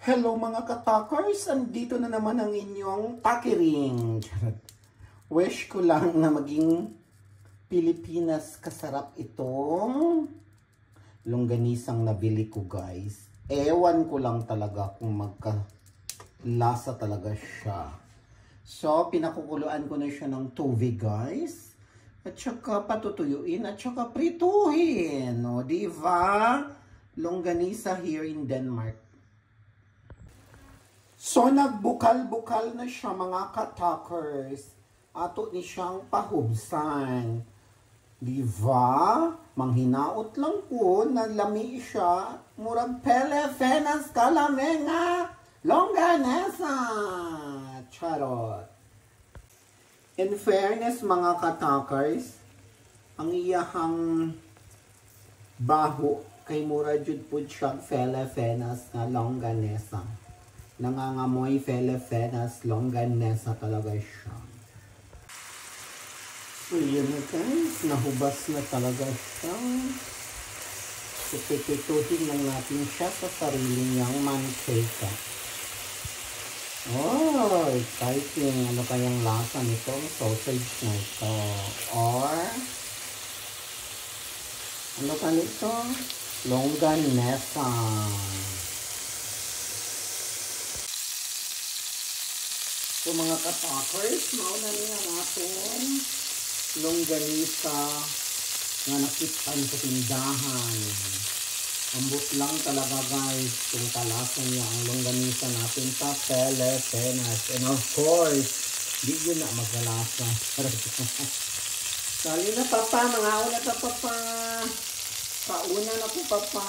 Hello mga katakers! Andito na naman ang inyong takiring. Wish ko lang na maging Pilipinas kasarap itong longganisang nabili ko, guys. Ewan ko lang talaga kung magkalasa talaga siya. So, pinakukuluan ko na siya ng tubig, guys. At saka patutuyuin at saka prituhin. O, diba? Longganisa here in Denmark. So, nagbukal-bukal na siya mga katakers. Ato ni siyang pahubsan. Diba? Manghinaot lang po na lami siya. Murag Pelepenas kalamenga longganesa. Charot. In fairness mga katakers, ang iyahang baho kay mura jud po siya Pelepenas na longganesa. Nangangamoy Pelepenas longganesa talaga siya. So yun guys, nahubas na talaga siya. So pipituhin lang natin siya sa sarili niyang mantika. Oh, exciting. Ano kayang lasa nito? Sausage na ito. Or ano ka nito? Longganesa. So mga katakers, mauna niya natin longganisa nga nakitan sa tindahan. Ambot lang talaga guys kung kalasan niya ang longganisa natin sa Pelepenas. And of course, di yun na magkalasa. Sali na papa, mga una na papa. Pauna na po papa.